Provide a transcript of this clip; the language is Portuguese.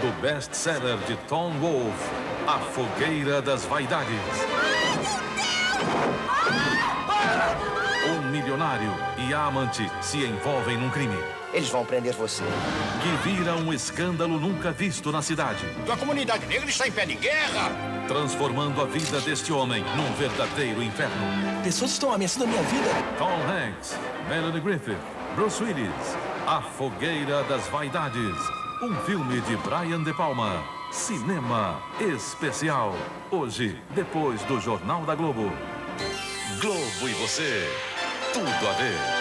do best-seller de Tom Wolfe, A Fogueira das Vaidades. Um milionário e a amante se envolvem num crime Eles vão prender você. que vira um escândalo nunca visto na cidade, A comunidade negra está em pé de guerra. transformando a vida deste homem num verdadeiro inferno. Pessoas estão ameaçando a minha vida. Tom Hanks, Melanie Griffith, Bruce Willis, A Fogueira das Vaidades. Um filme de Brian De Palma. Cinema Especial. Hoje, depois do Jornal da Globo. Globo e você. Tudo a ver.